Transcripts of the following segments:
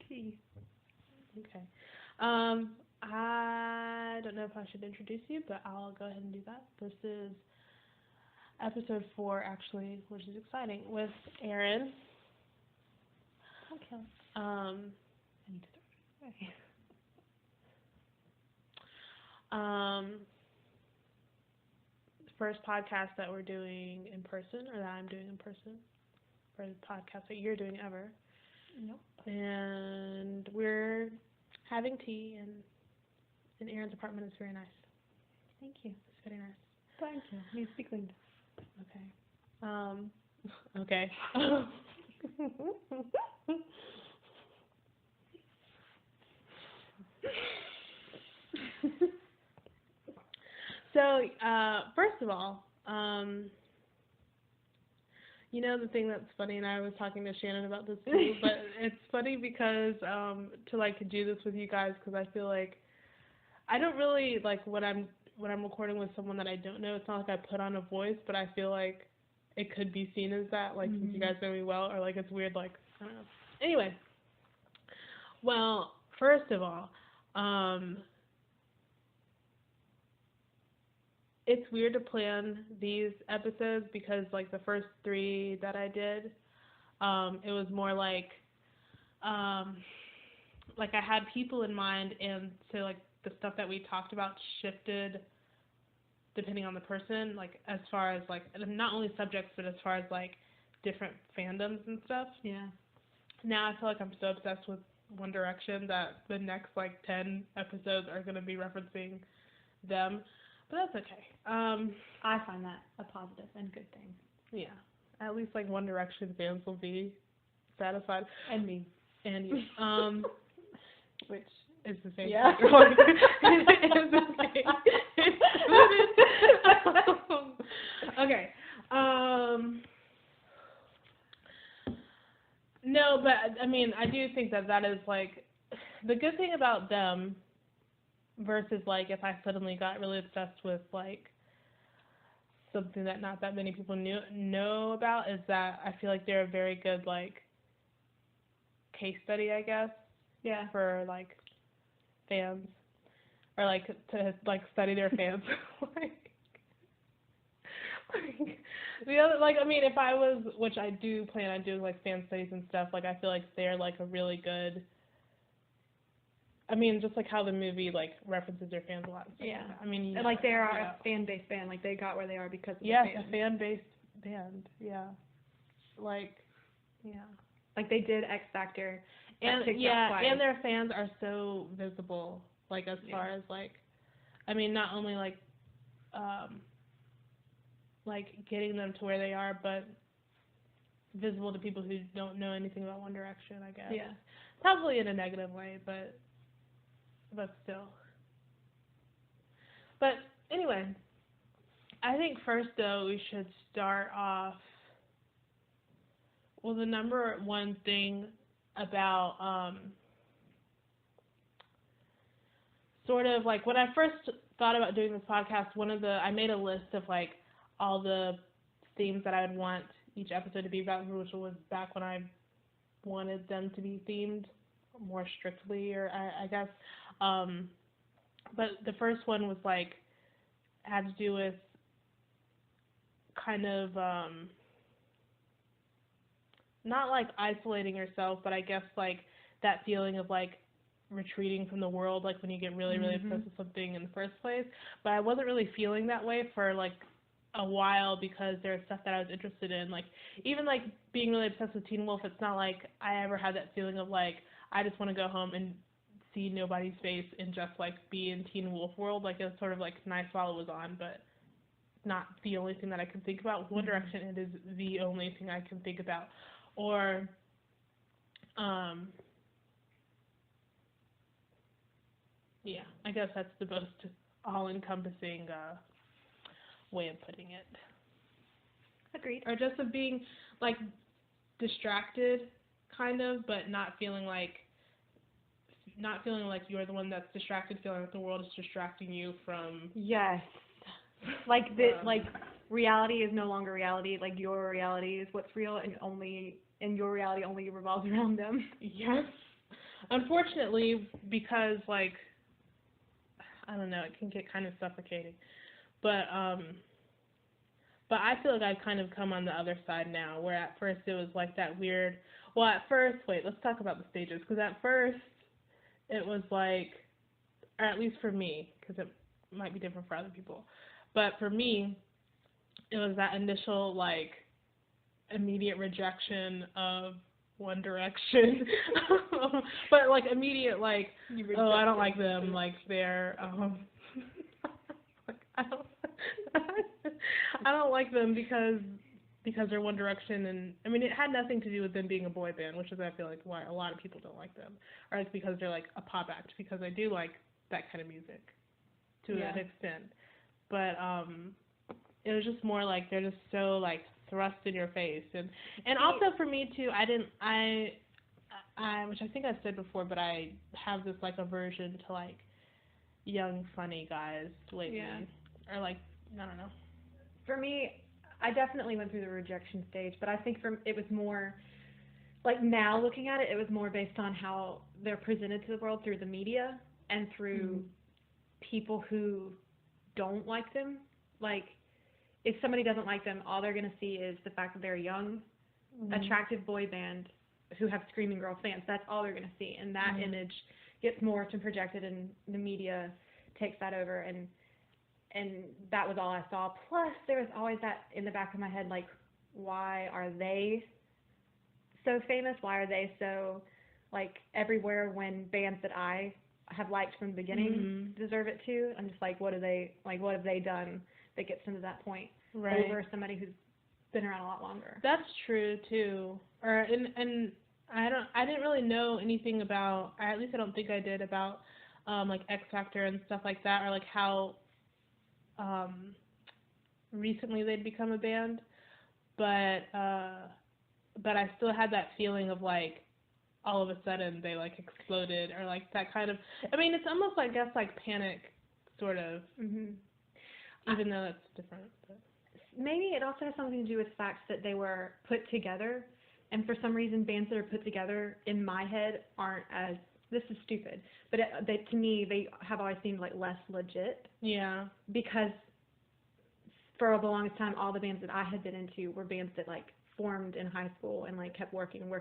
tea. Okay. I don't know if I should introduce you, but I'll go ahead and do that. This is episode 4, actually, which is exciting, with Erin. Okay. I need to throw it away. First podcast that we're doing in person, or that I'm doing in person. First podcast that you're doing ever. Nope. And we're having tea, and in Erin's apartment. It's very nice. Thank you. It's very nice. Thank you. Needs to be cleaned. Okay. Okay. So, first of all, you know the thing that's funny, and I was talking to Shannon about this too, but it's funny because to like do this with you guys, because I feel like I don't really like when I'm recording with someone that I don't know. It's not like I put on a voice, but I feel like it could be seen as that, like since you guys know me well, or like it's weird, like I don't know. Anyway, well, first of all, it's weird to plan these episodes because like the first 3 that I did, it was more like I had people in mind, and so like the stuff that we talked about shifted depending on the person, like as far as like not only subjects but as far as like different fandoms and stuff. Yeah. Now I feel like I'm so obsessed with One Direction that the next like 10 episodes are going to be referencing them. But that's okay. I find that a positive and good thing. Yeah. At least like One Direction fans will be satisfied. And me. And you. Which is the same. Yeah. It's the same. Okay. No, but I mean, I do think that is like the good thing about them versus like if I suddenly got really obsessed with like something that not that many people know about is that I feel like they're a very good like case study, I guess. Yeah. For like fans, or like to like study their fans. like the other, like I mean, if I was, which I do plan on doing like fan studies and stuff, like I feel like they're like a really good. I mean, just like how the movie like references their fans a lot. Yeah. I mean, you know, and like they are a fan-based band. Like they got where they are because of the fans. a fan-based band. Yeah. Like, yeah. Like they did X Factor. And yeah, and their fans are so visible. Like as far as like, I mean, not only like getting them to where they are, but visible to people who don't know anything about One Direction, I guess. Yeah. Probably in a negative way, but still. But anyway, I think first though we should start off. Well, the number one thing about sort of like when I first thought about doing this podcast, I made a list of like all the themes that I would want each episode to be about, which was back when I wanted them to be themed more strictly, or I guess. But the first one was like had to do with kind of not like isolating yourself, but I guess like that feeling of like retreating from the world, like when you get really, really obsessed with something in the first place. But I wasn't really feeling that way for like a while because there's stuff that I was interested in. Like even like being really obsessed with Teen Wolf, it's not like I ever had that feeling of like I just want to go home and see nobody's face and just like be in Teen Wolf world. Like it was sort of like nice while it was on, but not the only thing that I can think about. One Direction, it is the only thing I can think about. Or yeah, I guess that's the most all-encompassing way of putting it. Agreed. Or just of being like distracted, kind of, but not feeling like you're the one that's distracted, feeling like the world is distracting you from. Yes. Like like reality is no longer reality. Like your reality is what's real, and your reality only revolves around them. Yes. Unfortunately, because, like, I don't know, it can get kind of suffocating. But I feel like I've kind of come on the other side now, where at first it was like that weird, well, at first, wait, let's talk about the stages, because at first it was like, or at least for me, because it might be different for other people, but for me, it was that initial, like, immediate rejection of One Direction, but, like, immediate, like, oh, I don't like them, like, they're, I don't like them because they're One Direction, and I mean it had nothing to do with them being a boy band, which is I feel like why a lot of people don't like them, or it's because they're like a pop act, because I do like that kind of music to an extent, but it was just more like they're just so like thrust in your face, and also for me too, I which I think I've said before, but I have this like aversion to like young funny guys lately, or like I don't know. For me, I definitely went through the rejection stage, but I think it was more, like now looking at it, it was more based on how they're presented to the world through the media and through people who don't like them. Like, if somebody doesn't like them, all they're going to see is the fact that they're a young, attractive boy band who have screaming girl fans. That's all they're going to see, and that image gets morphed and projected, and the media takes that over, and that was all I saw. Plus, there was always that in the back of my head, like, why are they so famous? Why are they so, like, everywhere when bands that I have liked from the beginning deserve it too? I'm just like, what have they done that gets them to that point over somebody who's been around a lot longer? That's true too. Or and I didn't really know anything about, at least I don't think I did, about like X Factor and stuff like that, or like how recently they'd become a band, but I still had that feeling of like all of a sudden they like exploded, or like that kind of, I mean it's almost I guess like Panic sort of, even though that's different. But. Maybe it also has something to do with the fact that they were put together, and for some reason bands that are put together in my head aren't as, this is stupid, but to me, they have always seemed like less legit. Yeah. Because for the longest time, all the bands that I had been into were bands that like formed in high school and like kept working, and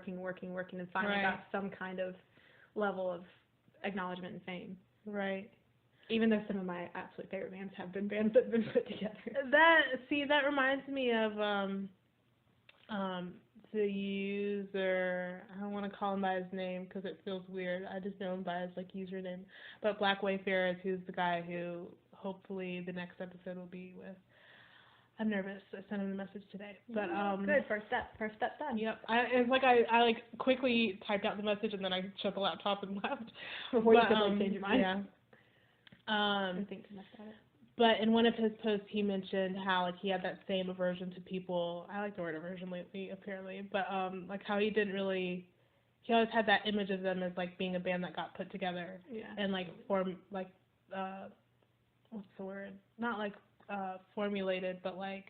finally got some kind of level of acknowledgement and fame. Right. Even though some of my absolute favorite bands have been bands that have been put together. That reminds me of the user, I don't want to call him by his name because it feels weird. I just know him by his like username. But Black Wayfarers, who's the guy who hopefully the next episode will be with. I'm nervous. I sent him a message today. But good, first step done. Yep. It's like I like quickly typed out the message and then I shut the laptop and left. Before you could like change your mind. Yeah. I think too much about it. But in one of his posts, he mentioned how like he had that same aversion to people. I like the word aversion lately, apparently. But like how he always had that image of them as like being a band that got put together and like what's the word? Not like formulated, but like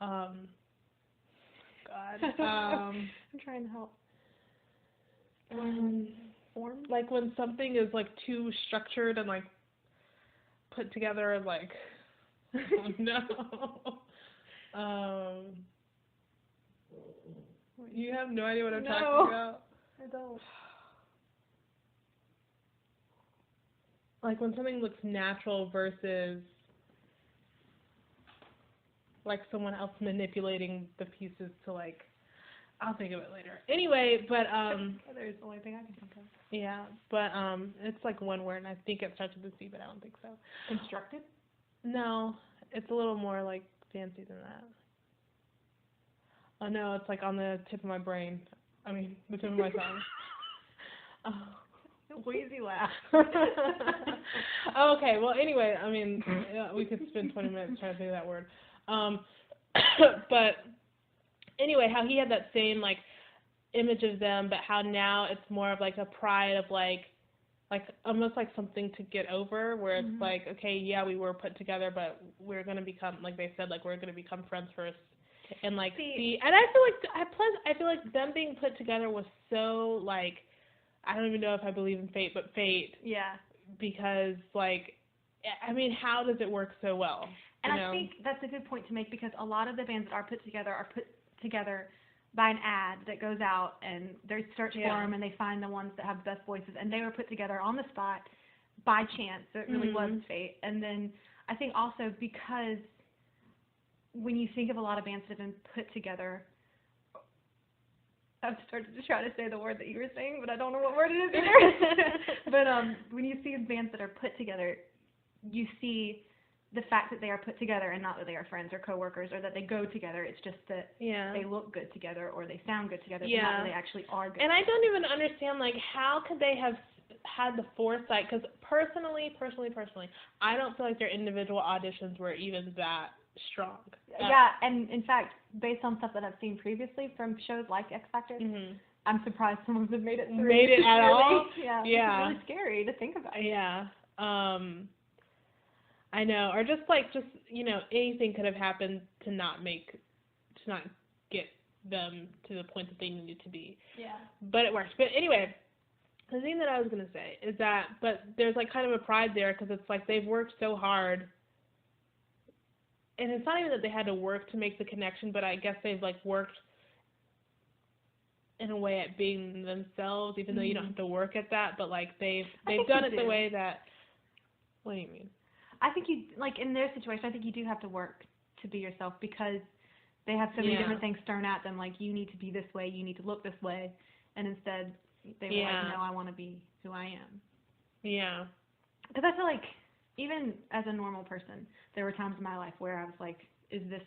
God. I'm trying to help. Form? Like when something is like too structured and like put together and like oh no. You have no idea what I'm talking about? I don't. Like when something looks natural versus like someone else manipulating the pieces to like, I'll think of it later. Anyway, but there's the only thing I can think of. Yeah, but it's like one word, and I think it starts with a C, but I don't think so. Constructed? No, it's a little more like fancy than that. Oh no, it's like on the tip of my brain. I mean, the tip of my tongue. Wheezy laugh. Okay, well anyway, I mean, we could spend 20 minutes trying to say that word. But anyway, how he had that same like image of them, but how now it's more of like a pride of like almost like something to get over, where it's like, okay, yeah, we were put together, but we're gonna become, like they said, like we're gonna become friends first, and like and I feel like them being put together was so like, I don't even know if I believe in fate, but fate. Yeah. Because, like, I mean, how does it work so well? And I think that's a good point to make, because a lot of the bands that are put together by an ad that goes out, and they search for them, and they find the ones that have the best voices, and they were put together on the spot by chance. So it really was fate. And then I think also because when you think of a lot of bands that have been put together, I've started to try to say the word that you were saying, but I don't know what word it is either. But when you see bands that are put together, you see the fact that they are put together, and not that they are friends or coworkers or that they go together. It's just that they look good together or they sound good together, but not that they actually are good. And I don't even understand, like, how could they have had the foresight? Because personally, I don't feel like their individual auditions were even that strong. Yeah, and in fact, based on stuff that I've seen previously from shows like X Factor, I'm surprised some of them made it through. Made it at all? Yeah. It's really scary to think about. Yeah. I know, or just you know, anything could have happened to not get them to the point that they needed to be. Yeah. But it worked. But anyway, the thing that I was gonna say is that, but there's like kind of a pride there, because it's like they've worked so hard, and it's not even that they had to work to make the connection, but I guess they've like worked in a way at being themselves, even though you don't have to work at that, but like they've done it the way that. What do you mean? I think you, like, in their situation, I think you do have to work to be yourself, because they have so many different things thrown at them, like, you need to be this way, you need to look this way, and instead they were like, no, I want to be who I am. Yeah. Because I feel like, even as a normal person, there were times in my life where I was like, is this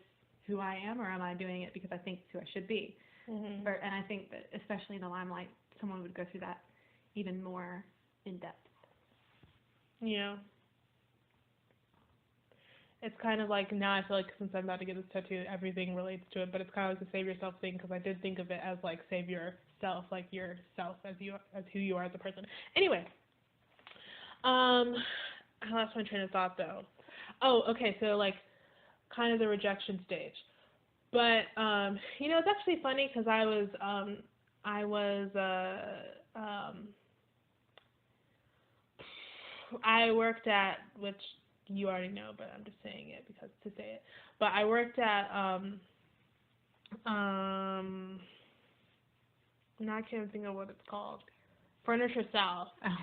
who I am, or am I doing it because I think it's who I should be? And I think that, especially in the limelight, someone would go through that even more in depth. Yeah. It's kind of like, now I feel like since I'm about to get this tattoo, everything relates to it, but it's kind of like the save yourself thing, because I did think of it as like save yourself, like yourself as who you are as a person. Anyway, I lost my train of thought though. Oh, okay, so like kind of the rejection stage. But you know, it's actually funny, because I worked at, which you already know, but I'm just saying it because to say it. But I worked at now I can't think of what it's called. Furniture South. Oh.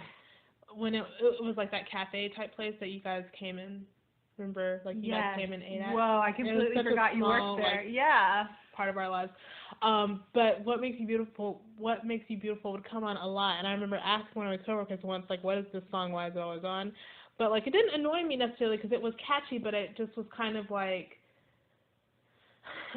When it was like that cafe type place that you guys came in. Remember, like you guys came and ate at. Whoa, I completely forgot you worked there. Like, part of our lives. But What Makes You Beautiful would come on a lot, and I remember asking one of my coworkers once, like, what is this song? Why is it always on? But, like, it didn't annoy me necessarily because it was catchy, but it just was kind of like,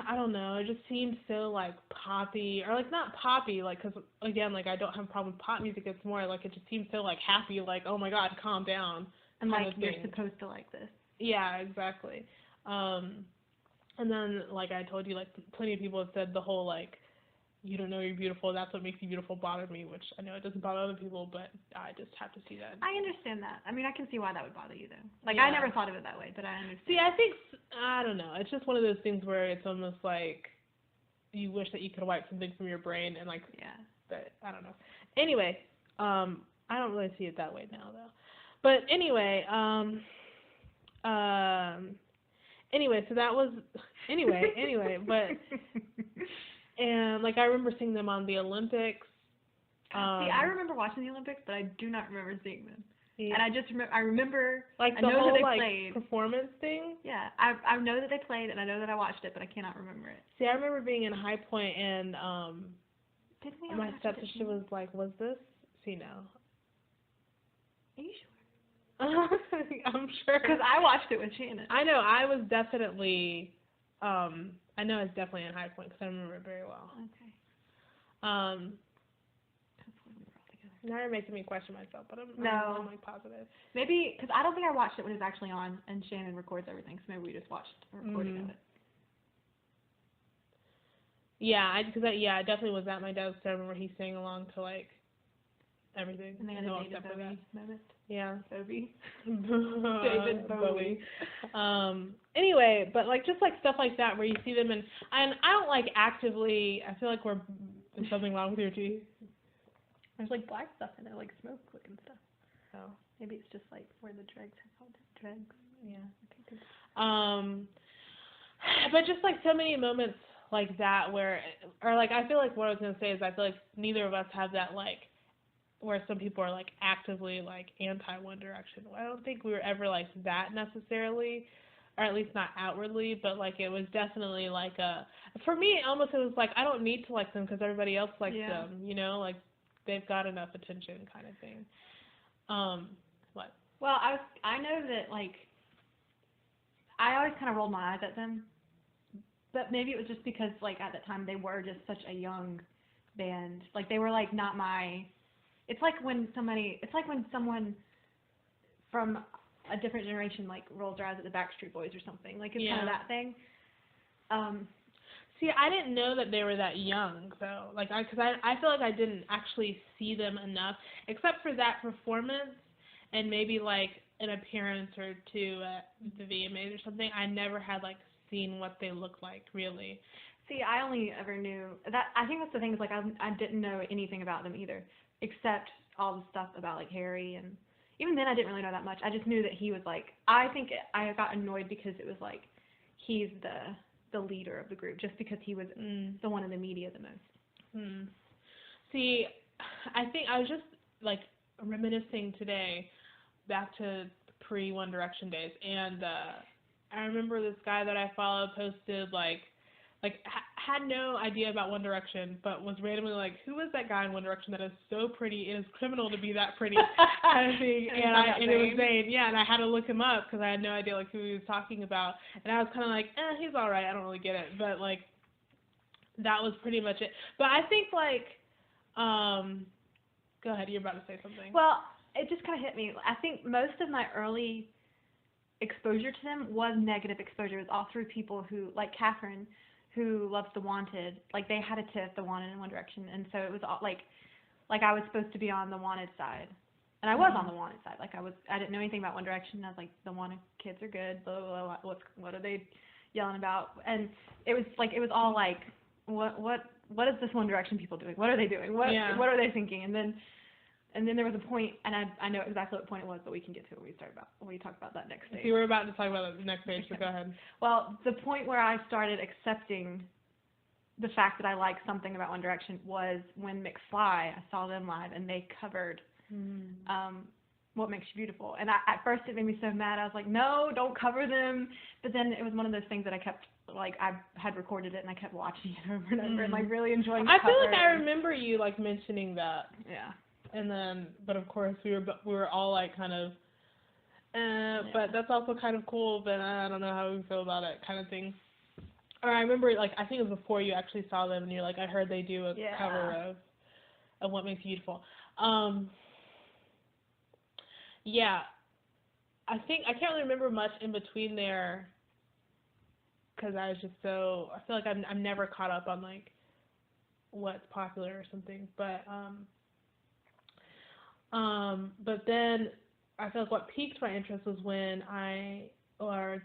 I don't know, it just seemed so, like, poppy, or, like, not poppy, like, because, again, like, I don't have a problem with pop music, it's more, like, it just seemed so, like, happy, like, oh, my God, calm down. And, like, you're supposed to like this. Yeah, exactly. And then, like I told you, like, plenty of people have said the whole, like, you don't know you're beautiful, that's what makes you beautiful bothered me, which I know it doesn't bother other people, but I just have to see that. I understand that. I mean, I can see why that would bother you, though. Like, I never thought of it that way, but I understand. See, I think, I don't know, it's just one of those things where it's almost like you wish that you could wipe something from your brain and, like, but I don't know. Anyway, I don't really see it that way now, though. But anyway, so that was, but, and, like, I remember seeing them on the Olympics. See, I remember watching the Olympics, but I do not remember seeing them. Yeah. And I just remember, like, the whole, like, performance thing? Yeah, I know that they played, and I know that I watched it, but I cannot remember it. See, I remember being in High Point, and, my stepsister was like, was this? See, no. Are you sure? I'm sure. Because I watched it with Shannon. I know. I was definitely, I know it's definitely in High Point because I remember it very well. Okay. Now you're making me question myself, but I'm like positive. Maybe, because I don't think I watched it when it was actually on, and Shannon records everything, so maybe we just watched a recording of it. Yeah, I definitely was at my dad's, so I remember he sang along to, like, everything. And they had a David Bowie moment. Yeah. Bowie. David Bowie. Anyway, but, like, just, like, stuff like that where you see them, and I don't, like, actively, I feel like there's something wrong with your teeth. There's like black stuff in it, like smoke looking stuff. So Maybe it's just like where the dregs have all the dregs. yeah. Okay, good. But just like so many moments like that where, or like I feel like what I was gonna say is I feel like neither of us have that like where some people are like actively like anti One Direction. I don't think we were ever like that necessarily, or at least not outwardly, but like it was definitely like for me almost it was like I don't need to like them because everybody else likes them, you know, like they've got enough attention kind of thing. What? Well, I know that like I always kind of rolled my eyes at them, but maybe it was just because like at the time they were just such a young band. Like they were like not my. It's like when someone from a different generation like rolls their eyes at the Backstreet Boys or something. Like it's kind of that thing. See, I didn't know that they were that young though. Like I feel like I didn't actually see them enough, except for that performance and maybe like an appearance or two at the VMAs or something. I never had like seen what they looked like really. See, I only ever knew that. I think that's the thing is like I didn't know anything about them either, except all the stuff about like Harry, and even then I didn't really know that much. I just knew that he was like, I think I got annoyed because it was like he's the leader of the group just because he was the one in the media the most. See, I think I was just like reminiscing today back to pre-One Direction days, and I remember this guy that I followed posted like had no idea about One Direction, but was randomly like, who is that guy in One Direction that is so pretty? It is criminal to be that pretty, kind of thing. and it was Zayn, and I had to look him up because I had no idea like who he was talking about, and I was kind of like, he's all right. I don't really get it, but like that was pretty much it. But I think like, go ahead, you're about to say something. Well, it just kind of hit me. I think most of my early exposure to them was negative exposure. It was all through people who, like Catherine, who loves The Wanted. Like they had a tiff, The Wanted and One Direction, and so it was all like I was supposed to be on the Wanted side, and I was on the Wanted side. Like I didn't know anything about One Direction. I was like, the Wanted kids are good. Blah blah blah. What are they yelling about? And it was all like, what is this One Direction people doing? What are they doing? What are they thinking? And then there was a point, and I know exactly what point it was, but we can get to it when we talk about that next stage. See, we're about to talk about the next stage, so go ahead. Well, the point where I started accepting the fact that I liked something about One Direction was when McFly, I saw them live, and they covered What Makes You Beautiful. And at first it made me so mad. I was like, no, don't cover them. But then it was one of those things that I kept, like, I had recorded it, and I kept watching it over and over and, like, really enjoying the cover. I feel like I remember you, like, mentioning that. Yeah. And then, but of course, we were all like kind of, but that's also kind of cool, but I don't know how we feel about it, kind of thing. Or I remember, like, I think it was before you actually saw them, and you're like, I heard they do a cover of What Makes You Beautiful. Yeah, I can't really remember much in between there, because I was just so, I feel like I'm never caught up on, like, what's popular or something, but then I feel like what piqued my interest was when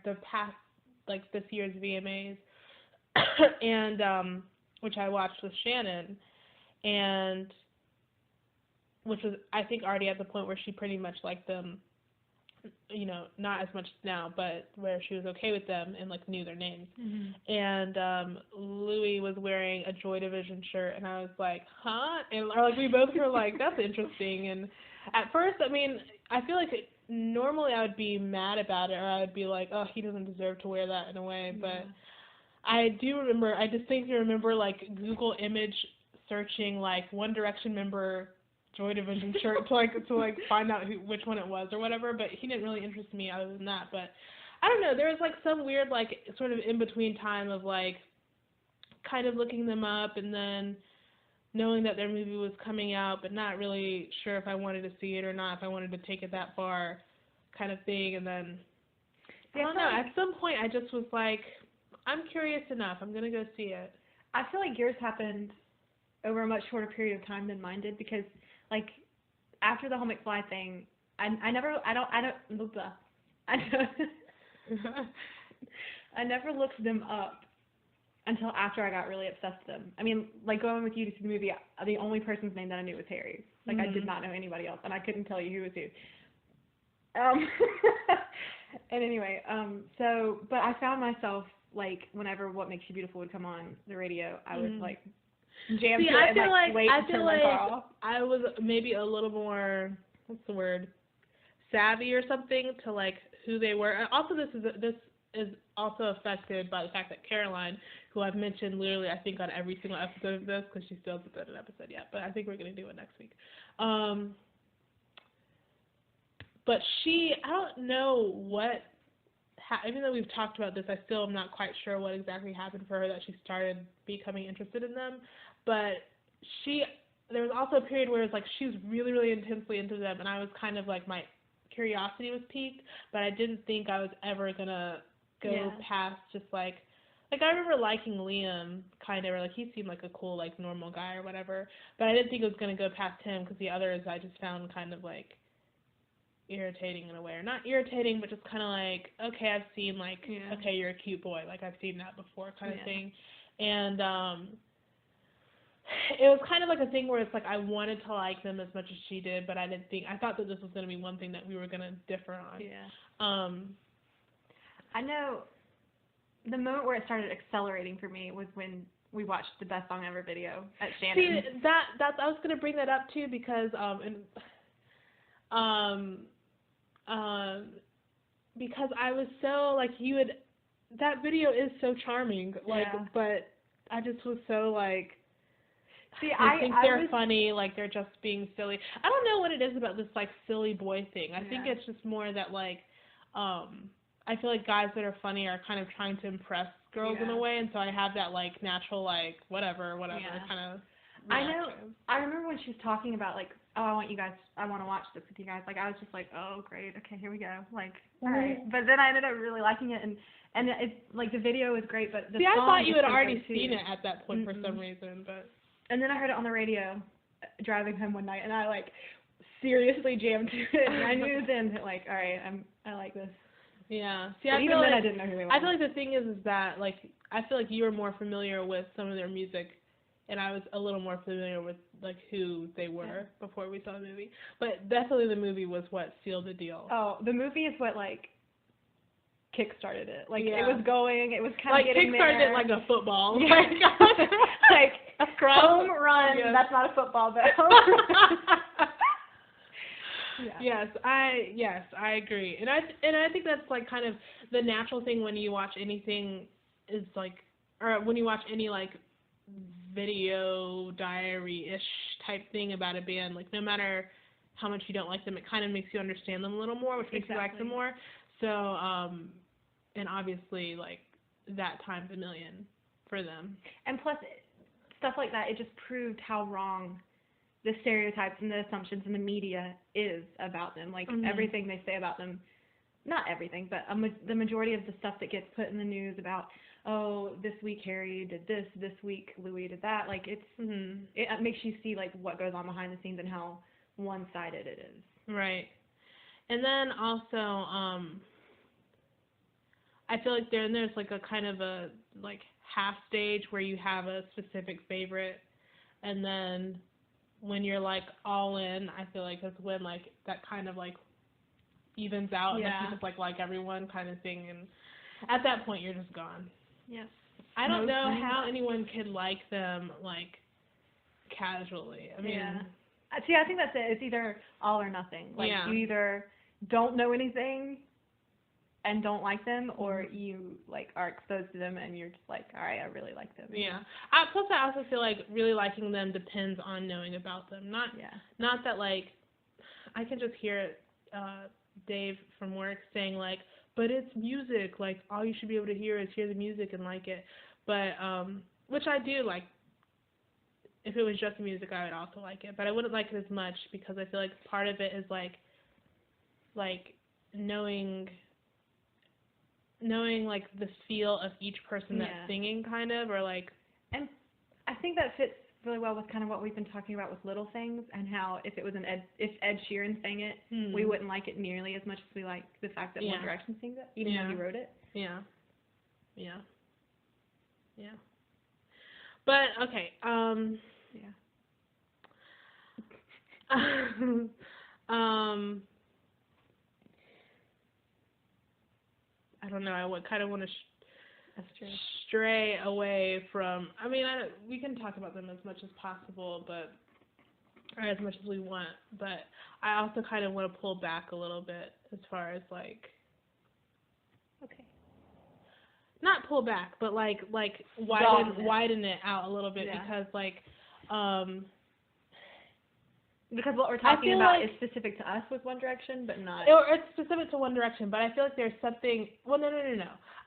this year's VMAs, and which I watched with Shannon, and which was, I think, already at the point where she pretty much liked them, you know, not as much now, but where she was okay with them and like knew their names. And Louis was wearing a Joy Division shirt, and I was like, huh? And like we both were like, that's interesting. And at first, I mean, I feel like normally I would be mad about it, or I would be like, oh, he doesn't deserve to wear that in a way. But I distinctly remember like Google image searching like One Direction member Joy Division shirt to find out which one it was or whatever, but he didn't really interest me other than that. But I don't know, there was like some weird like sort of in between time of like kind of looking them up and then knowing that their movie was coming out, but not really sure if I wanted to see it or not, if I wanted to take it that far, kind of thing. And then I don't know, at some point I just was like, I'm curious enough, I'm gonna go see it. I feel like yours happened over a much shorter period of time than mine did, because like after the whole McFly thing, I never looked them up until after I got really obsessed with them. I mean, like going with you to see the movie, the only person's name that I knew was Harry. Like I did not know anybody else, and I couldn't tell you who was who. And anyway, but I found myself like whenever What Makes You Beautiful would come on the radio, I would like jam to it and like wait to turn my car off. I was maybe a little more, what's the word, savvy or something to like who they were. And also this is also affected by the fact that Caroline, who I've mentioned literally I think on every single episode of this, because she still hasn't done an episode yet, but I think we're going to do it next week. But I don't know what, even though we've talked about this, I still am not quite sure what exactly happened for her that she started becoming interested in them. But there was also a period where it was like she was really, really intensely into them, and I was kind of like, my curiosity was piqued, but I didn't think I was ever going to go past just like I remember liking Liam kind of, or like he seemed like a cool, like normal guy or whatever, but I didn't think it was going to go past him because the others I just found kind of like irritating in a way, or not irritating, but just kind of like, okay, I've seen like, okay, you're a cute boy, like I've seen that before kind of thing. And it was kind of like a thing where it's like I wanted to like them as much as she did, but I thought that this was going to be one thing that we were going to differ on. I know the moment where it started accelerating for me was when we watched the Best Song Ever video at Shannon. See, that's I was going to bring that up too, because because I was so like, that video is so charming, like, but I just was so like, see, I think they're funny, like they're just being silly. I don't know what it is about this like silly boy thing. I think it's just more that like, I feel like guys that are funny are kind of trying to impress girls in a way, and so I have that like natural like whatever kind of. I know. I remember when she was talking about like, oh, I want to watch this with you guys. Like I was just like, oh great, okay, here we go. Like, all right. But then I ended up really liking it, and it's like the video was great, but the song I thought you had so already seen it at that point for some reason, but. And then I heard it on the radio driving home one night, and I like seriously jammed to it, and I knew then that like, all right, I like this. Yeah. See, but even then I didn't know who they were. I feel like the thing is that like I feel like you were more familiar with some of their music, and I was a little more familiar with like who they were before we saw the movie. But definitely the movie was what sealed the deal. Oh, the movie is what like kick-started it. Like it was kind of getting kick-started there. It like a football. Like home run. Yes. That's not a football, but home run. Yes, I agree, and I think that's like kind of the natural thing when you watch anything is like, or when you watch any like video diary-ish type thing about a band, like no matter how much you don't like them, it kind of makes you understand them a little more, which makes you like them more. So, and obviously like that times a million for them. And plus, stuff like that, it just proved how wrong the stereotypes and the assumptions in the media is about them. Like everything they say about them, not everything, but the majority of the stuff that gets put in the news about, oh, this week Harry did this week Louis did that. Like it makes you see like what goes on behind the scenes and how one-sided it is. Right. And then also, I feel like there's like a kind of a like half stage where you have a specific favorite, and then when you're like all in, I feel like that's when like that kind of like evens out, and you just like everyone kind of thing, and at that point you're just gone. Yes. I don't know how anyone could like them like casually. I mean, see, I think that's it. It's either all or nothing. Like you either don't know anything and don't like them, or you like are exposed to them and you're just like, all right, I really like them. Yeah. Plus, I also feel like really liking them depends on knowing about them. Not that like I can just hear Dave from work saying like, but it's music. Like all you should be able to hear is hear the music and like it. But which I do like. If it was just music, I would also like it, but I wouldn't like it as much because I feel like part of it is like knowing like the feel of each person that's singing, kind of, or like. And I think that fits really well with kind of what we've been talking about with Little Things, and how if it was if Ed Sheeran sang it, we wouldn't like it nearly as much as we like the fact that One Direction sings it, even though he wrote it. Yeah. But okay, Yeah. I don't know. I kind of want to That's true. stray away from. I mean, we can talk about them as much as possible, or as much as we want. But I also kind of want to pull back a little bit as far as like. Okay. Not pull back, but like widen it out a little bit, because like because what we're talking about is specific to us with One Direction, but not. It's specific to One Direction, but I feel like there's something. Well, no.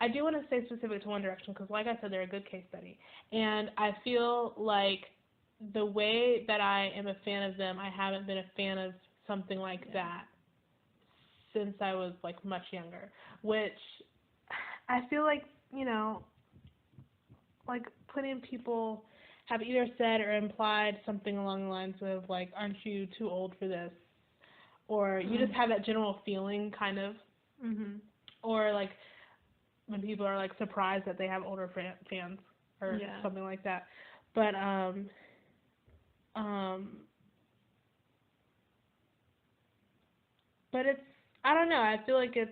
I do want to say specific to One Direction because, like I said, they're a good case study, and I feel like the way that I am a fan of them, I haven't been a fan of something like that since I was like much younger, which I feel like, you know, like plenty of people have either said or implied something along the lines of like, aren't you too old for this? Or you just have that general feeling kind of. Or like when people are like surprised that they have older fans or something like that. But but it's, I don't know, I feel like it's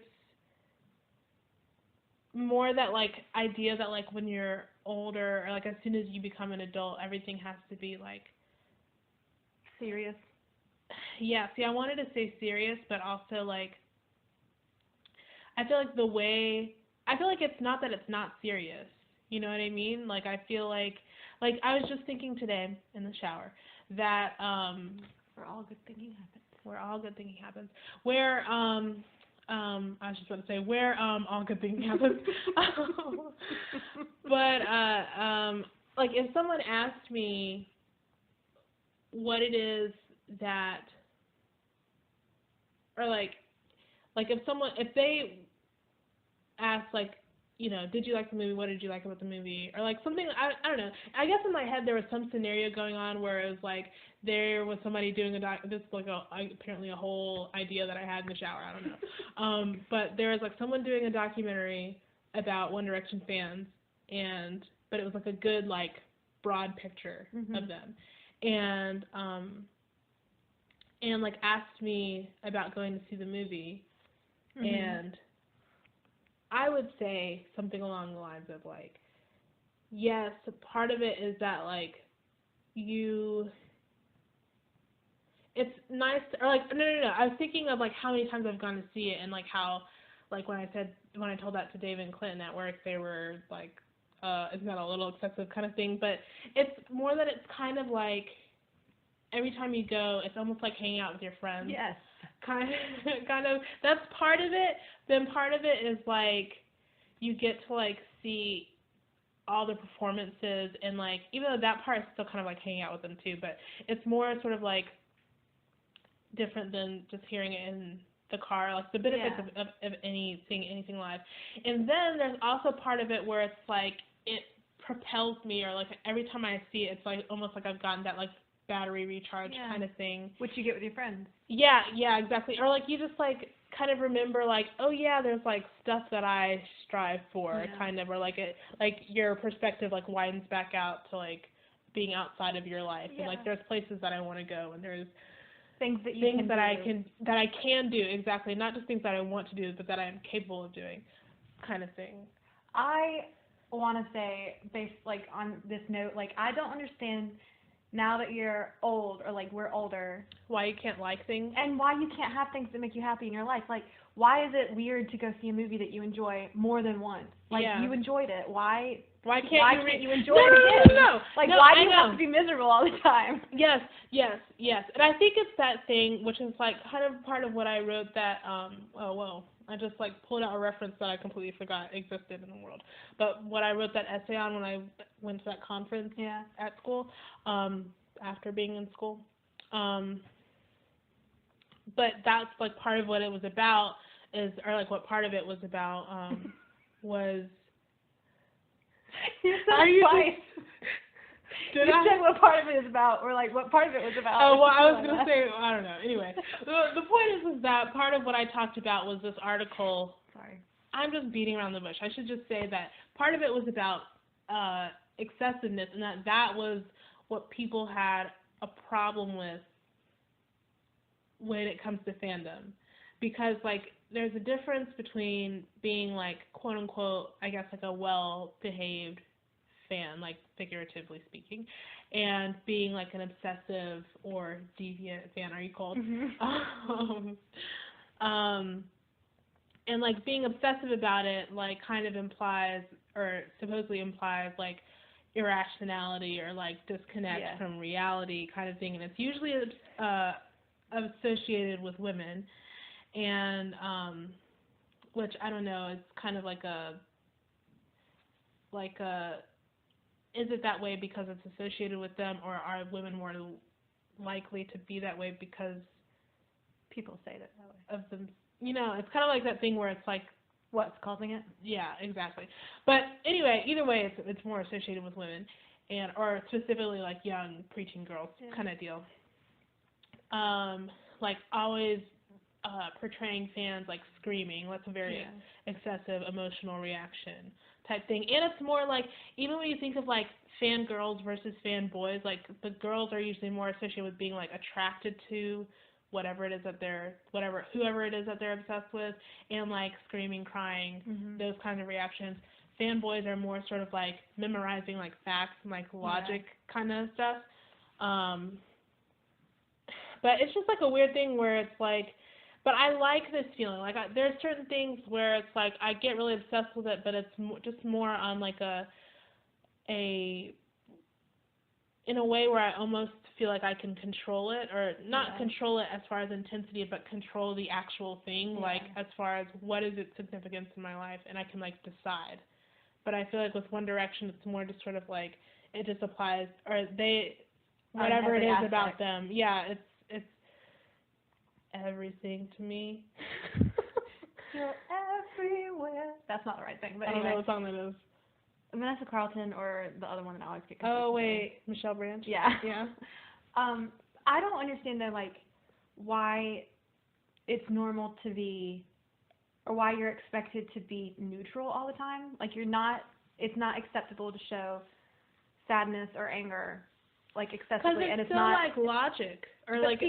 more that like idea that like when you're older, or like as soon as you become an adult, everything has to be like serious. Yeah, see, I wanted to say serious, but also like I feel like it's not that it's not serious. You know what I mean? Like I feel like I was just thinking today in the shower that where all good thinking happens. Where I was just about to say where all good things happen. But like if someone asked me what it is that, or like if they asked like, you know, did you like the movie? What did you like about the movie? Or like something, I don't know. I guess in my head there was some scenario going on where it was like there was somebody doing this is like apparently a whole idea that I had in the shower. I don't know. But there was like someone doing a documentary about One Direction fans, but it was like a good like broad picture of them, and like asked me about going to see the movie, and I would say something along the lines of like, yes, part of it is that like it's nice to, or like no. I was thinking of like how many times I've gone to see it, and like how like when I told that to Dave and Clinton at work, they were like, isn't that a little excessive kind of thing? But it's more that it's kind of like every time you go, it's almost like hanging out with your friends. Yes. Kind of. That's part of it. Then part of it is like you get to like see all the performances, and like even though that part is still kind of like hanging out with them too, but it's more sort of like different than just hearing it in the car, like the benefits of seeing anything live. And then there's also part of it where it's like it propels me, or like every time I see it, it's like almost like I've gotten that like battery recharge kind of thing. Which you get with your friends. Yeah, exactly. Or like you just like kind of remember like, oh yeah, there's like stuff that I strive for, kind of, or like it, like your perspective like widens back out to like being outside of your life, and like there's places that I want to go, and there's things that I can do, exactly, not just things that I want to do, but that I am capable of doing, kind of thing. I want to say, based like on this note, like I don't understand now that you're old, or like we're older, why you can't like things, and why you can't have things that make you happy in your life. Like, why is it weird to go see a movie that you enjoy more than once? Like, you enjoyed it. Why can't you enjoy it again? No. Like, why do you have to be miserable all the time? Yes. And I think it's that thing, which is like kind of part of what I wrote that, I just like pulled out a reference that I completely forgot existed in the world. But what I wrote that essay on when I went to that conference at school, after being in school. But that's like part of what it was about what part of it was about was. You're so quiet. You said what part of it is about, or like what part of it was about. Oh, well, I was going to say, I don't know. Anyway, the point is that part of what I talked about was this article. Sorry. I'm just beating around the bush. I should just say that part of it was about excessiveness, and that was what people had a problem with when it comes to fandom. Because, like, there's a difference between being, like, quote-unquote, I guess, like, a well-behaved fan, like, figuratively speaking, and being, like, an obsessive or deviant fan, are you called? Mm-hmm. And, like, being obsessive about it, like, kind of implies, or supposedly implies, like, irrationality or, like, disconnect from reality kind of thing. And it's usually associated with women. And, which, I don't know, it's kind of like is it that way because it's associated with them, or are women more likely to be that way because people say that way of them? You know, it's kind of like that thing where it's like, what's causing it? Yeah, exactly. But anyway, either way, it's more associated with women, and or specifically like young preteen girls kind of deal. Like always portraying fans like screaming. That's a very excessive emotional reaction type thing. And it's more like, even when you think of like fangirls versus fanboys, like the girls are usually more associated with being like attracted to whoever it is that they're obsessed with, and like screaming, crying, those kinds of reactions. Fanboys are more sort of like memorizing like facts and like logic kind of stuff. But it's just like a weird thing where it's like, but I like this feeling. Like there's certain things where it's like I get really obsessed with it, but it's just more on like in a way where I almost feel like I can control it, or not control it as far as intensity, but control the actual thing, like as far as what is its significance in my life, and I can like decide. But I feel like with One Direction, it's more just sort of like it just applies, or whatever it is about them. Yeah, it's everything to me. You're everywhere. That's not the right thing, but anyway. I don't know what song that is. Vanessa Carlton, or the other one that I always get confused. Oh, wait, Michelle Branch? Yeah. Yeah. I don't understand, though, like, why it's normal to be, or why you're expected to be neutral all the time. Like, it's not acceptable to show sadness or anger, like, excessively. And it's still not like logic, or like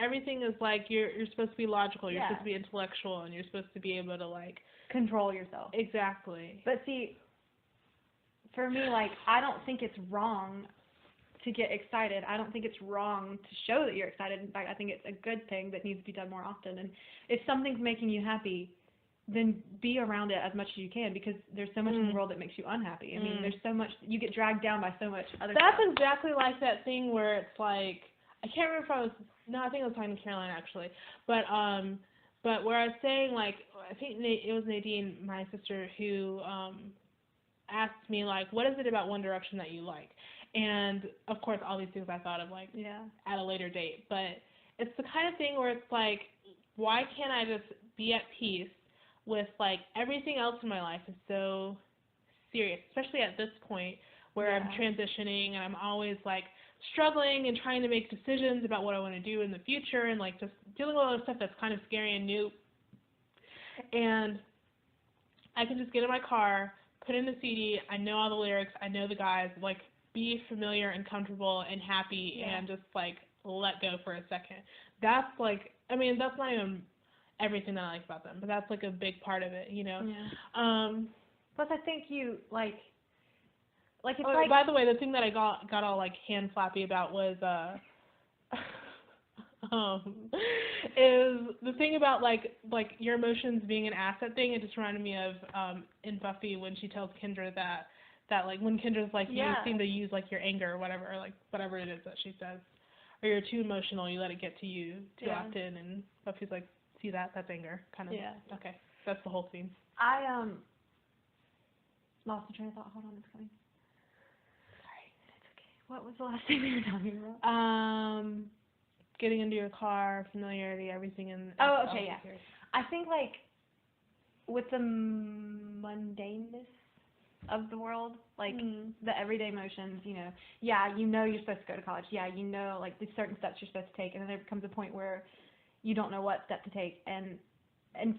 everything is like you're supposed to be logical, you're supposed to be intellectual, and you're supposed to be able to, like, control yourself. Exactly. But see, for me, like, I don't think it's wrong to get excited. I don't think it's wrong to show that you're excited. In fact, I think it's a good thing that needs to be done more often. And if something's making you happy, then be around it as much as you can, because there's so much in the world that makes you unhappy. I mean, there's so much, you get dragged down by so much other stuff. That's exactly like that thing where it's like, I can't remember if I think I was talking to Caroline actually, but where I was saying, like, I think it was Nadine, my sister, who asked me, like, what is it about One Direction that you like? And, of course, all these things I thought of, like, at a later date. But it's the kind of thing where it's like, why can't I just be at peace with, like, everything else in my life is so serious, especially at this point where I'm transitioning and I'm always, like, struggling and trying to make decisions about what I want to do in the future, and, like, just dealing with all this stuff that's kind of scary and new. And I can just get in my car, put in the CD, I know all the lyrics, I know the guys, like, be familiar and comfortable and happy and just, like, let go for a second. That's, like, I mean, that's not even everything that I like about them, but that's, like, a big part of it, you know? Yeah. Plus, I think you, like it's like... By the way, the thing that I got all, like, hand flappy about was, is the thing about, like your emotions being an asset thing. It just reminded me of in Buffy when she tells Kendra that like when Kendra's like, you seem to use like your anger or whatever, or like whatever it is that she says, or you're too emotional, you let it get to you too often, and Buffy's like, see that's anger, kind of. Yeah. Okay, that's the whole scene. I lost the train of thought. Hold on, it's coming. Sorry, it's okay. What was the last thing we were talking about? Getting into your car, familiarity, everything in. Oh, okay, yeah. I think, like, with the mundaneness of the world, like, the everyday motions, you know, you're supposed to go to college. Yeah, you know, like, there's certain steps you're supposed to take, and then there comes a point where you don't know what step to take. And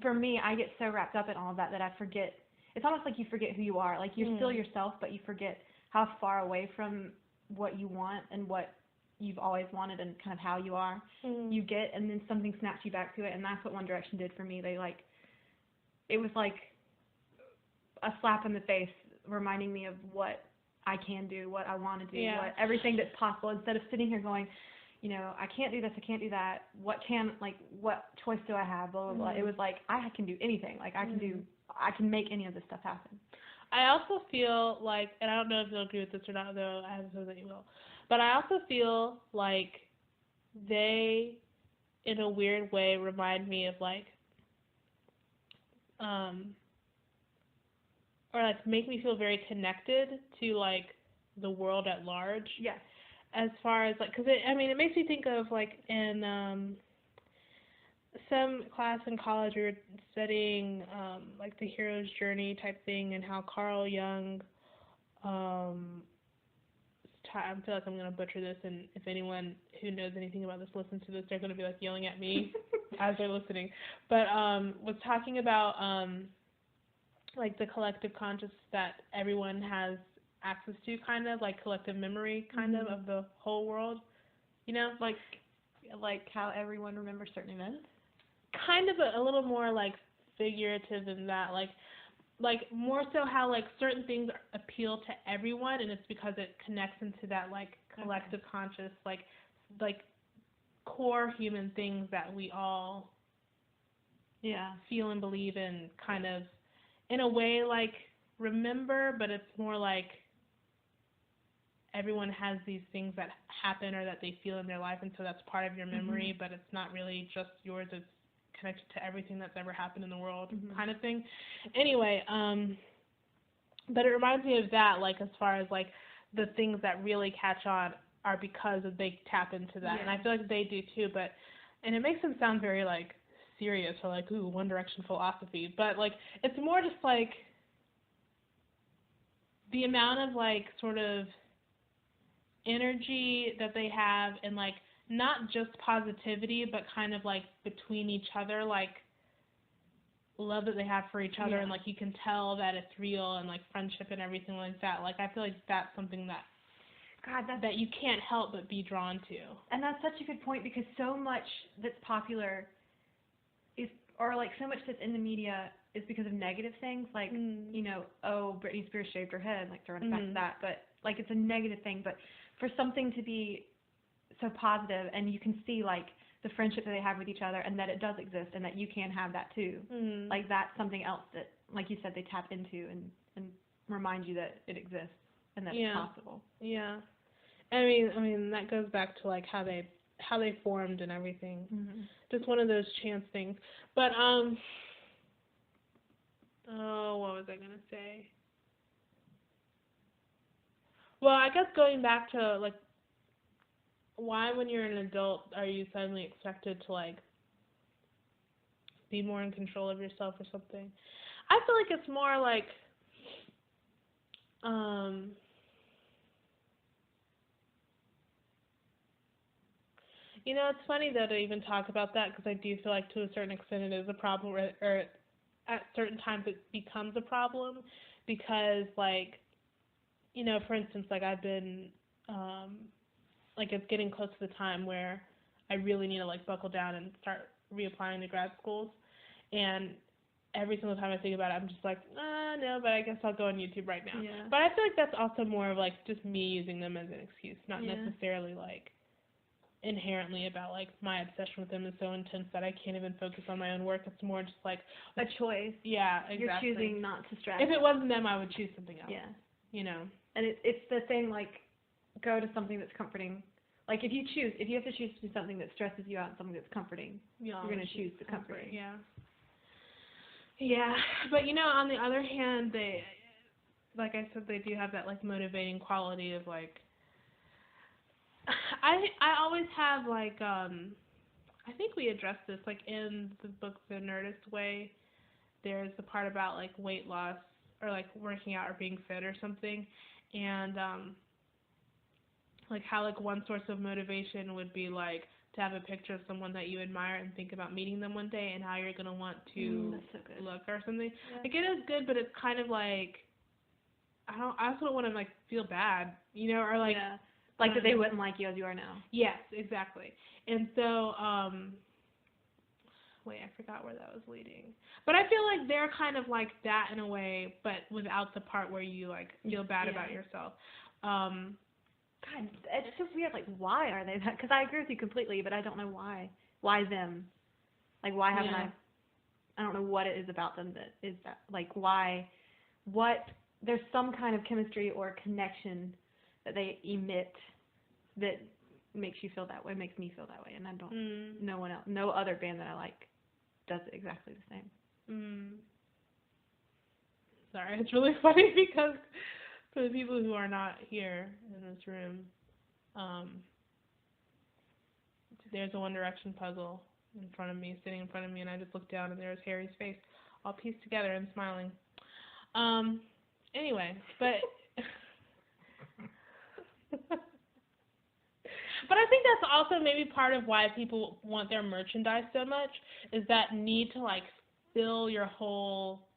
for me, I get so wrapped up in all of that I forget. It's almost like you forget who you are. Like, you're still yourself, but you forget how far away from what you want and what you've always wanted and kind of how you are you get, and then something snaps you back to it, and that's what One Direction did for me. It was like a slap in the face, reminding me of what I can do, what I want to do, everything that's possible, instead of sitting here going, you know, I can't do this, I can't do that, what choice do I have, blah, blah, blah. It was like, I can do anything, like, I can make any of this stuff happen. I also feel like, and I don't know if you'll agree with this or not, though I have a feeling that you will, but I also feel like they, in a weird way, remind me of, like, or, like, make me feel very connected to, like, the world at large. Yes. As far as, like, because, it makes me think of, like, in some class in college we were studying, like, the hero's journey type thing, and how Carl Jung, I feel like I'm going to butcher this, and if anyone who knows anything about this listens to this, they're going to be, like, yelling at me as they're listening, but was talking about, like, the collective conscious that everyone has access to, kind of, like, collective memory, kind of the whole world, you know? Like how everyone remembers certain events? Kind of a little more, like, figurative than that, like more so how, like, certain things appeal to everyone, and it's because it connects into that, like, collective conscious, like core human things that we all feel and believe in, kind of, in a way, like, remember, but it's more like everyone has these things that happen or that they feel in their life, and so that's part of your memory, but it's not really just yours, it's connected to everything that's ever happened in the world, kind of thing. Anyway, but it reminds me of that, like, as far as, like, the things that really catch on are because they tap into that, and I feel like they do too, and it makes them sound very, like, serious, or like, ooh, One Direction philosophy, but, like, it's more just, like, the amount of, like, sort of energy that they have, and, like, not just positivity, but kind of, like, between each other, like, love that they have for each other, and, like, you can tell that it's real, and, like, friendship and everything like that. Like, I feel like that's something that that you can't help but be drawn to. And that's such a good point, because so much that's popular is, or, like, so much that's in the media is because of negative things, like, you know, oh, Britney Spears shaved her head, like, throwing it back to that, but, like, it's a negative thing, but for something to be so positive, and you can see, like, the friendship that they have with each other, and that it does exist, and that you can have that too. Like, that's something else that, like you said, they tap into and remind you that it exists and that it's possible. Yeah. I mean that goes back to, like, how they formed and everything. Just one of those chance things. But what was I gonna say? Well, I guess going back to, like, why, when you're an adult, are you suddenly expected to, like, be more in control of yourself or something? I feel like it's more like, you know, it's funny though to even talk about that, because I do feel like to a certain extent it is a problem, or at certain times it becomes a problem, because, like, you know, for instance, like, I've been, like, it's getting close to the time where I really need to, like, buckle down and start reapplying to grad schools, and every single time I think about it, I'm just like, no, but I guess I'll go on YouTube right now. But I feel like that's also more of, like, just me using them as an excuse, not necessarily, like, inherently about, like, my obsession with them is so intense that I can't even focus on my own work. It's more just, like, a choice. Yeah, exactly. You're choosing not to stress. If it wasn't them, I would choose something else. Yeah. You know? And it's the thing, like, go to something that's comforting. Like, if you have to choose to do something that stresses you out and something that's comforting, you're going to choose the comforting. Yeah. Yeah. But, you know, on the other hand, they, like I said, they do have that, like, motivating quality of, like, I always have, like, I think we addressed this, like, in the book The Nerdist Way, there's the part about, like, weight loss, or, like, working out or being fit or something, and, like, how, like, one source of motivation would be, like, to have a picture of someone that you admire and think about meeting them one day, and how you're going to want to that's so good. look or something. Like, it is good, but it's kind of like, I also don't want to like feel bad, you know, or like like that they wouldn't like you as you are now. Yes, exactly. And so wait, I forgot where that was leading. But I feel like they're kind of like that in a way, but without the part where you like feel bad about yourself. God, it's so weird. Like, why are they that? Because I agree with you completely, but I don't know why. Why them? Like, why haven't I don't know what it is about them that is that. Like, why? What? There's some kind of chemistry or connection that they emit that makes you feel that way, makes me feel that way, and I don't. No one else, no other band that I like does it exactly the same. Sorry, it's really funny because for the people who are not here in this room, there's a One Direction puzzle in front of me, sitting in front of me, and I just looked down and there's Harry's face all pieced together and smiling. Anyway, but but I think that's also maybe part of why people want their merchandise so much, is that need to like fill your whole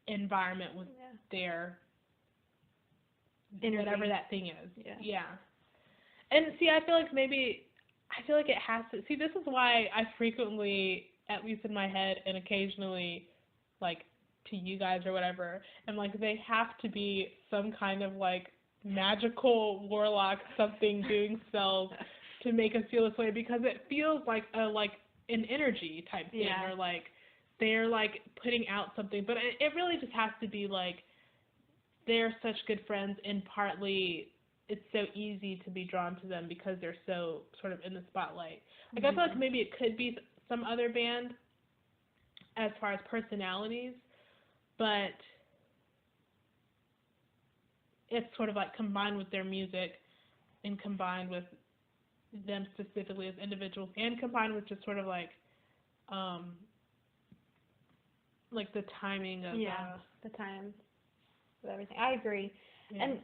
environment with their energy. Whatever that thing is. Yeah. And see, I feel like it has to. See, this is why I frequently, at least in my head and occasionally, like to you guys or whatever, and like they have to be some kind of like magical warlock something doing spells to make us feel this way, because it feels like an energy type thing, or like they're like putting out something, but it really just has to be like they're such good friends, and partly it's so easy to be drawn to them because they're so sort of in the spotlight. Like I feel like maybe it could be some other band as far as personalities, but it's sort of like combined with their music and combined with them specifically as individuals, and combined with just sort of like the timing of the time of everything. I agree. And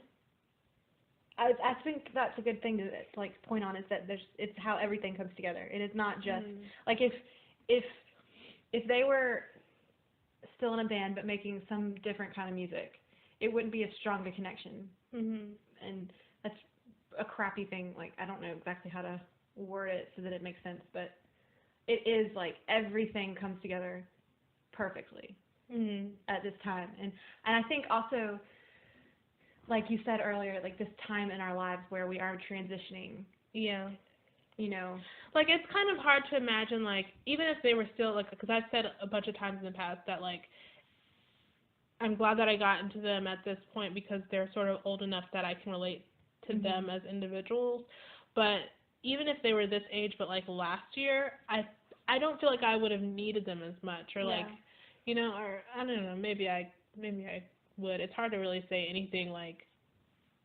I think that's a good thing to like point on, is that it's how everything comes together. It is not just like if they were still in a band but making some different kind of music, it wouldn't be as strong a connection. And that's a crappy thing. Like, I don't know exactly how to word it so that it makes sense, but it is like everything comes together perfectly at this time. And I think also, like you said earlier, like this time in our lives where we are transitioning. Yeah. You know, like it's kind of hard to imagine, like, even if they were still, like, because I've said a bunch of times in the past that, like, I'm glad that I got into them at this point because they're sort of old enough that I can relate to them as individuals. But even if they were this age, but like last year, I don't feel like I would have needed them as much, or like, you know, or I don't know, maybe I would. It's hard to really say anything like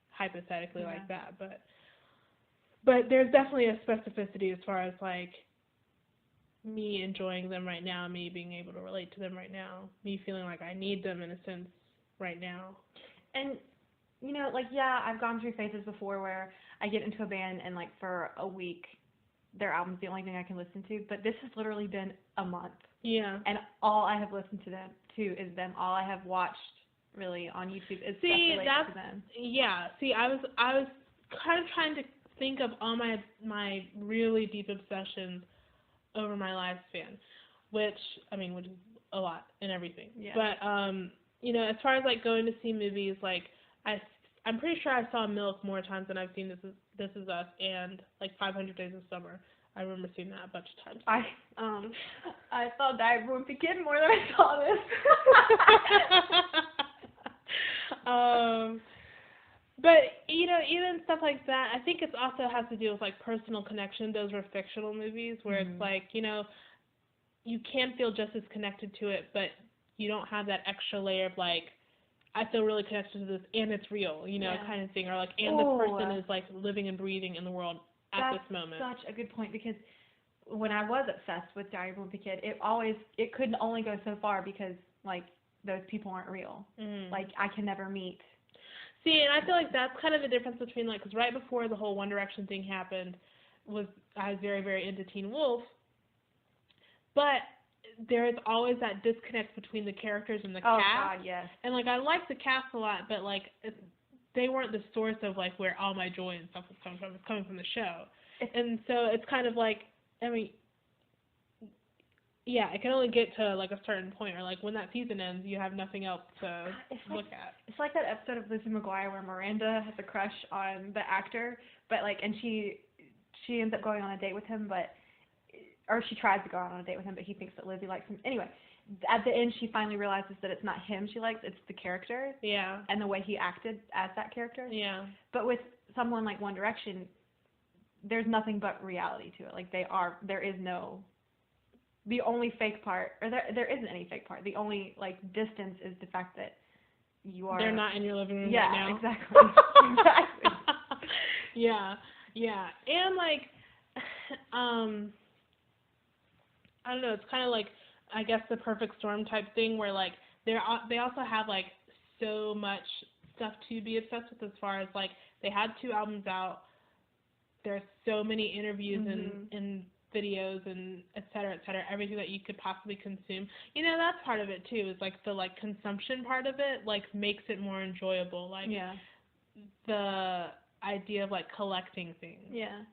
hypothetically like that, but there's definitely a specificity as far as like me enjoying them right now, me being able to relate to them right now, me feeling like I need them in a sense right now. And, you know, like, I've gone through phases before where I get into a band and, like, for a week, their album's the only thing I can listen to, but this has literally been a month. Yeah. And all I have listened to is them. All I have watched, really, on YouTube is stuff related to them. Yeah. See, I was kind of trying to think of all my really deep obsessions over my lifespan, which is a lot and everything. Yeah. But, you know, as far as, like, going to see movies, like, I'm pretty sure I saw Milk more times than I've seen This Is Us and, like, 500 Days of Summer. I remember seeing that a bunch of times. I saw Diary of a Wimpy Kid more than I saw this. But, you know, even stuff like that, I think it also has to do with, like, personal connection. Those were fictional movies where it's like, you know, you can feel just as connected to it, but you don't have that extra layer of, like, I feel really connected to this and it's real, you know, kind of thing. Or, like, and this person is, like, living and breathing in the world at this moment. That's such a good point, because when I was obsessed with Diary of a Wimpy Kid, it couldn't only go so far because, like, those people aren't real. Like, I can never meet. See, and I feel like that's kind of the difference between, like, because right before the whole One Direction thing happened, I was very, very into Teen Wolf. But there is always that disconnect between the characters and the Oh, cast. God, yes. And, like, I like the cast a lot, but, like, they weren't the source of, like, where all my joy and stuff was coming from. It's coming from the show. And so it's kind of like, I mean, yeah, it can only get to, like, a certain point, or, like, when that season ends, you have nothing else to look at. It's like that episode of Lizzie McGuire where Miranda has a crush on the actor, but, like, and she ends up going on a date with him, or she tries to go out on a date with him, but he thinks that Lizzie likes him. Anyway, at the end, she finally realizes that it's not him she likes, it's the character. Yeah. And the way he acted as that character. Yeah. But with someone like One Direction, there's nothing but reality to it. Like, there is no, the only fake part, or there isn't any fake part. The only, like, distance is the fact that they're not in your living room right now. Yeah, exactly. Exactly. Yeah. Yeah. And, like, I don't know, it's kind of like, I guess, the perfect storm type thing where, like, they also have, like, so much stuff to be obsessed with, as far as, like, they had 2 albums out, there's so many interviews and videos and et cetera, everything that you could possibly consume. You know, that's part of it too, is, like, the, like, consumption part of it, like, makes it more enjoyable, like, the idea of, like, collecting things. Yeah.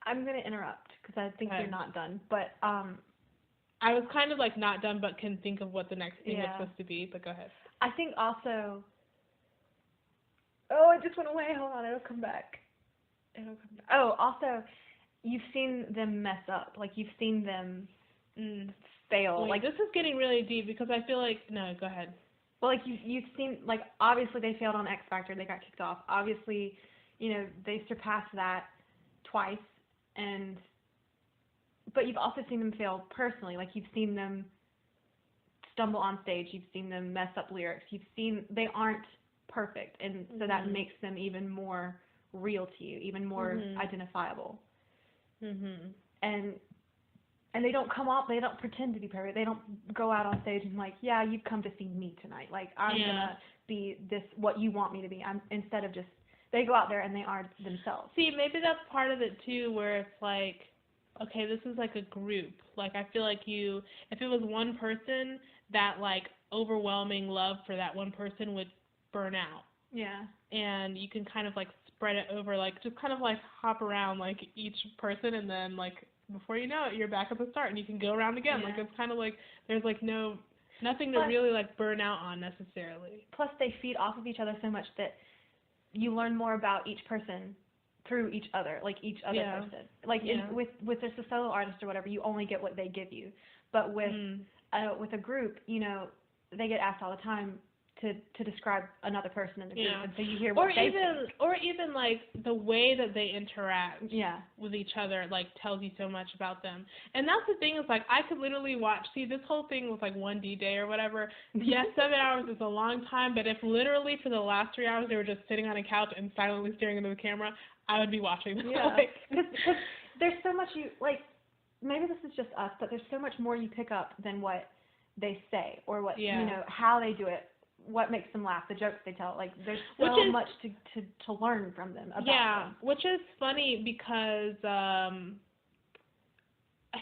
I'm going to interrupt because I think you're not done, but I was kind of, like, not done, but can think of what the next thing was supposed to be, but go ahead. I think also, oh, it just went away, hold on, it'll come back. Oh, also, you've seen them mess up, like, you've seen them fail. Wait, like, this is getting really deep, because I feel like, no, go ahead. Well, like, you've seen, like, obviously they failed on X Factor, they got kicked off. Obviously, you know, they surpassed that twice. But you've also seen them fail personally. Like, you've seen them stumble on stage. You've seen them mess up lyrics. You've seen they aren't perfect, and so that makes them even more real to you, even more identifiable. And they don't come off. They don't pretend to be perfect. They don't go out on stage and, like, yeah, you've come to see me tonight. Like, I'm gonna be this, what you want me to be. Instead of just, they go out there and they are themselves. See, maybe that's part of it too, where it's like, okay, this is like a group. Like, I feel like if it was one person, that, like, overwhelming love for that one person would burn out. Yeah. And you can kind of, like, spread it over, like, just kind of, like, hop around, like, each person, and then, like, before you know it, you're back at the start, and you can go around again. Yeah. Like, it's kind of like, there's, like, nothing to really, like, burn out on necessarily. Plus, they feed off of each other so much that you learn more about each person through each other, like, each other person. Like, with just a solo artist or whatever, you only get what they give you. But with a group, you know, they get asked all the time to describe another person in the group, and so you hear what they think. Or even, like, the way that they interact with each other, like, tells you so much about them. And that's the thing, is, like, I could literally watch, see, this whole thing with, like, 1D day or whatever, yes, 7 hours is a long time, but if literally for the last 3 hours they were just sitting on a couch and silently staring into the camera, I would be watching them. Yeah, because there's so much maybe this is just us, but there's so much more you pick up than what they say, or what, you know, how they do it, what makes them laugh, the jokes they tell. Like, there's so much to learn from them about them. Which is funny because I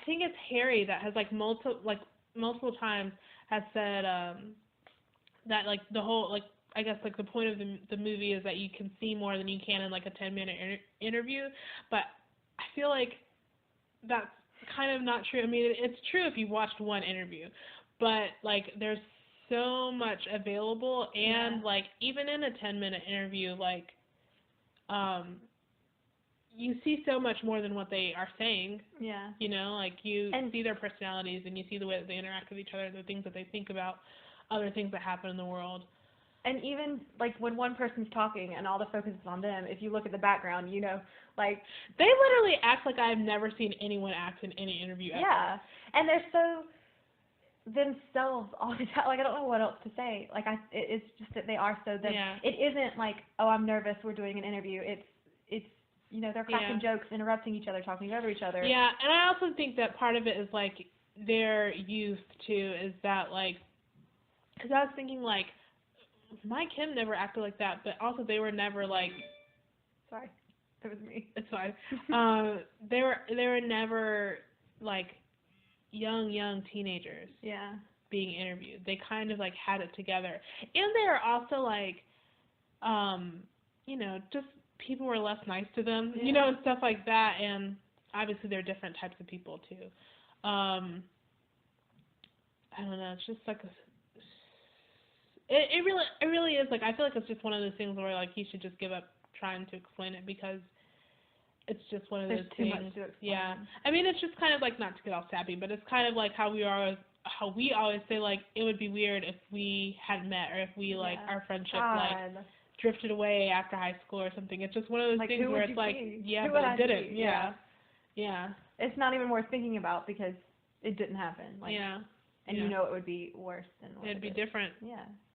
think it's Harry that has, like, multiple times has said that, like, the whole, like, I guess, like, the point of the movie is that you can see more than you can in, like, a 10-minute interview. But I feel like that's kind of not true. I mean, it's true if you watched one interview, but, like, there's so much available, and like, even in a 10-minute interview, like, you see so much more than what they are saying. Yeah. You know, like, you see their personalities, and you see the way that they interact with each other, and the things that they think about, other things that happen in the world. And even, like, when one person's talking and all the focus is on them, if you look at the background, you know, like, they literally act like I've never seen anyone act in any interview ever. Yeah. And they're so themselves all the time. Like, I don't know what else to say. Like, it's just that they are so them. Yeah. It isn't like, oh, I'm nervous, we're doing an interview. It's you know, they're cracking jokes, interrupting each other, talking over each other. Yeah, and I also think that part of it is, like, their youth, too, is that, like, because I was thinking, like, my Kim never acted like that, but also they were never, like... Sorry, that was me. It's fine. They were never like young teenagers Yeah. being interviewed. They kind of like had it together, and they are also like, you know, just people were less nice to them, you know, and stuff like that. And obviously, there are different types of people too. I don't know. It's just like it really is like, I feel like it's just one of those things where like he should just give up trying to explain it, because it's just one of those things. There's too much to explain. Yeah. I mean, it's just kind of like, not to get all sappy, but it's kind of like how we always say, like, it would be weird if we hadn't met, or if we like our friendship like drifted away after high school or something. It's just one of those like, things where it's like, yeah, but it didn't. Yeah. It's not even worth thinking about because it didn't happen. Like, and you know it would be worse than what it'd be different. Yeah.